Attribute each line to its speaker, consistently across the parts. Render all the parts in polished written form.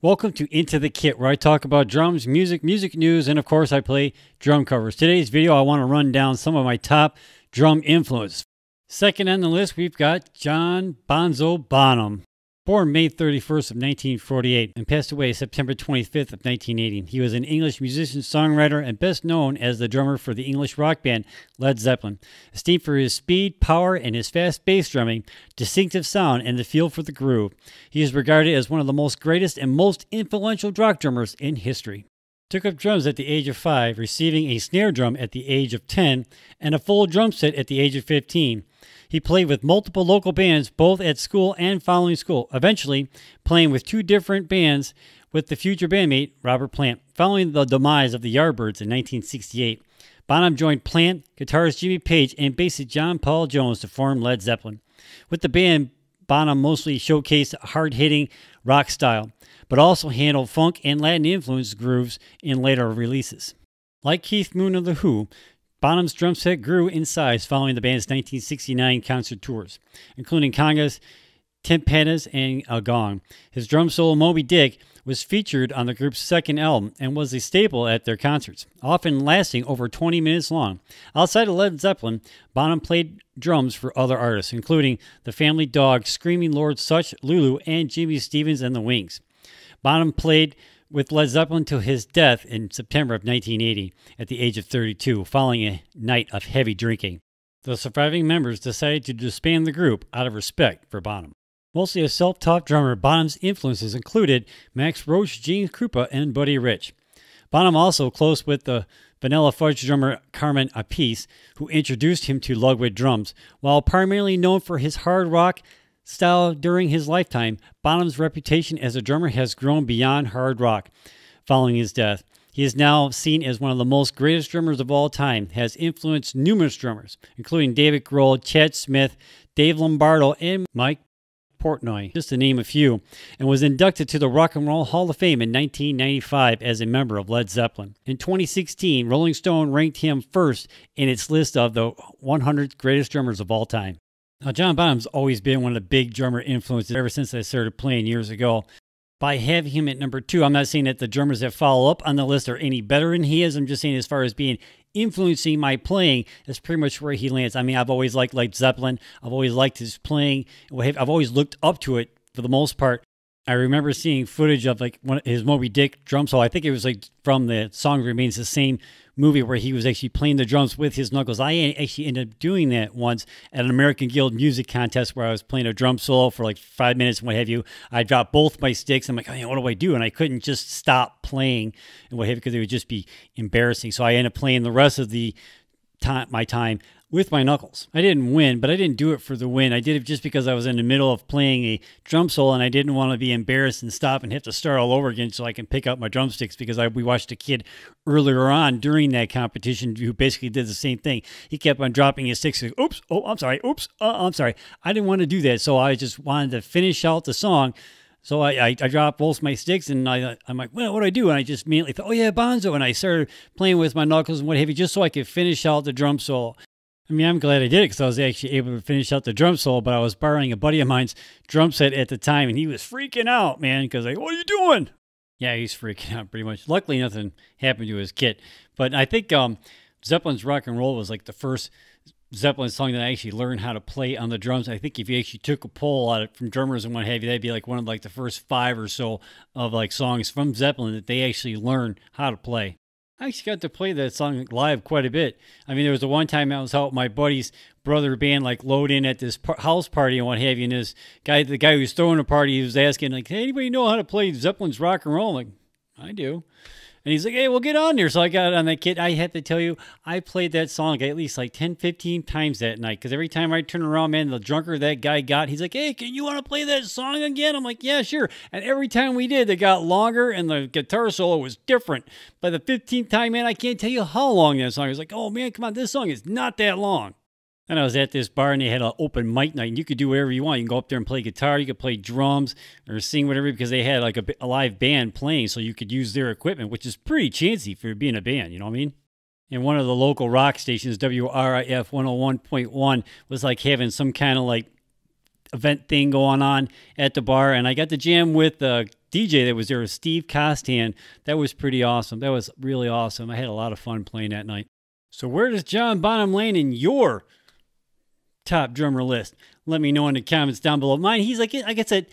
Speaker 1: Welcome to Into the Kit, where I talk about drums, music news, and of course I play drum covers. Today's video, I want to run down some of my top drum influences. Second on the list, we've got John Bonzo Bonham. Born May 31st of 1948 and passed away September 25th of 1980. He was an English musician, songwriter, and best known as the drummer for the English rock band Led Zeppelin. Esteemed for his speed, power, and his fast bass drumming, distinctive sound, and the feel for the groove. He is regarded as one of the most greatest and most influential rock drummers in history. Took up drums at the age of 5, receiving a snare drum at the age of 10, and a full drum set at the age of 15. He played with multiple local bands, both at school and following school, eventually playing with two different bands with the future bandmate Robert Plant. Following the demise of the Yardbirds in 1968, Bonham joined Plant, guitarist Jimmy Page, and bassist John Paul Jones to form Led Zeppelin. With the band, Bonham mostly showcased hard-hitting rock style, but also handled funk and Latin-influenced grooves in later releases. Like Keith Moon of The Who, Bonham's drum set grew in size following the band's 1969 concert tours, including congas, timpanas, and a gong. His drum solo, Moby Dick, was featured on the group's second album and was a staple at their concerts, often lasting over 20 minutes long. Outside of Led Zeppelin, Bonham played drums for other artists, including the Family Dog, Screaming Lord Sutch, Lulu, and Jimmy Stevens and the Wings. Bonham played with Led Zeppelin till his death in September of 1980 at the age of 32, following a night of heavy drinking. The surviving members decided to disband the group out of respect for Bonham. Mostly a self-taught drummer, Bonham's influences included Max Roach, Gene Krupa, and Buddy Rich. Bonham also close with the Vanilla Fudge drummer Carmen Appice, who introduced him to Ludwig drums. While primarily known for his hard rock style during his lifetime, Bonham's reputation as a drummer has grown beyond hard rock following his death. He is now seen as one of the most greatest drummers of all time, has influenced numerous drummers, including David Grohl, Chad Smith, Dave Lombardo, and Mike Portnoy, just to name a few, and was inducted to the Rock and Roll Hall of Fame in 1995 as a member of Led Zeppelin. In 2016, Rolling Stone ranked him first in its list of the 100 greatest drummers of all time. Now, John Bonham's always been one of the big drummer influences ever since I started playing years ago. By having him at number 2, I'm not saying that the drummers that follow up on the list are any better than he is. I'm just saying as far as being influencing my playing, that's pretty much where he lands. I mean, I've always liked Zeppelin. I've always liked his playing. I've always looked up to it for the most part. I remember seeing footage of his Moby Dick drum solo. I think it was from the Song Remains the Same movie where he was actually playing the drums with his knuckles. I actually ended up doing that once at an American Guild music contest where I was playing a drum solo for like 5 minutes and what have you. I dropped both my sticks. I'm like, oh, what do I do? And I couldn't just stop playing and what have you because it would just be embarrassing. So I ended up playing the rest of my time with my knuckles. I didn't win, but I didn't do it for the win. I did it just because I was in the middle of playing a drum solo and I didn't want to be embarrassed and stop and have to start all over again so I can pick up my drumsticks, because we watched a kid earlier on during that competition who basically did the same thing. He kept on dropping his sticks. Like, oops, oh, I'm sorry, oops, I'm sorry. I didn't want to do that, so I just wanted to finish out the song. So I dropped both my sticks, and I'm like, well, what do I do? And I just immediately thought, oh yeah, Bonzo. And I started playing with my knuckles and what have you, just so I could finish out the drum solo. I mean, I'm glad I did it because I was actually able to finish out the drum solo, but I was borrowing a buddy of mine's drum set at the time, and he was freaking out, man, because like, what are you doing? Yeah, he's freaking out pretty much. Luckily, nothing happened to his kit. But I think Zeppelin's Rock and Roll was like the first Zeppelin song that I actually learned how to play on the drums. I think if you actually took a poll out from drummers and what have you, that'd be like one of like the first 5 or so of like songs from Zeppelin that they actually learned how to play. I actually got to play that song live quite a bit. I mean, there was the one time I was out with my buddy's brother band, like load in at this house party and what have you, and the guy who was throwing the party, he was asking like, hey, anybody know how to play Zeppelin's Rock and Roll? I'm like, I do. And he's like, hey, well, get on there. So I got on that kit. I have to tell you, I played that song at least like 10, 15 times that night. Because every time I turn around, man, the drunker that guy got, he's like, hey, can you want to play that song again? I'm like, yeah, sure. And every time we did, it got longer and the guitar solo was different. By the 15th time, man, I can't tell you how long that song was. Like, oh, man, come on, this song is not that long. And I was at this bar and they had an open mic night, and you could do whatever you want. You can go up there and play guitar, you could play drums or sing whatever, because they had like a live band playing, so you could use their equipment, which is pretty chancy for being a band, you know what I mean? And one of the local rock stations, WRIF 101.1, was like having some kind of like event thing going on at the bar, and I got to jam with DJ that was there was Steve Costan. That was pretty awesome. That was really awesome. I had a lot of fun playing that night. So where does John Bonham land in your top drummer list? Let me know in the comments down below. Mine, he's like I said,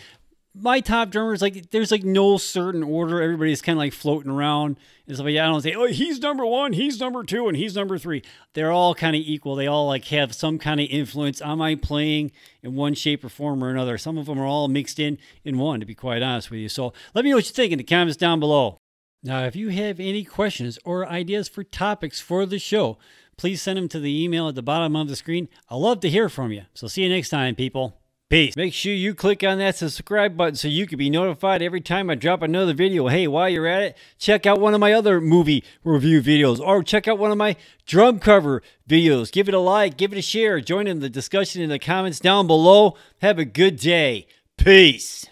Speaker 1: my top drummers, like, there's like no certain order. Everybody's kind of like floating around and stuff. Yeah, I don't say, oh, he's number 1, he's number 2, and he's number 3. They're all kind of equal. They all like have some kind of influence on my playing in one shape or form or another. Some of them are all mixed in one, to be quite honest with you. So let me know what you think in the comments down below. Now, if you have any questions or ideas for topics for the show, please send them to the email at the bottom of the screen. I'd love to hear from you. So see you next time, people. Peace. Make sure you click on that subscribe button so you can be notified every time I drop another video. Hey, while you're at it, check out one of my other movie review videos or check out one of my drum cover videos. Give it a like, give it a share. Join in the discussion in the comments down below. Have a good day. Peace.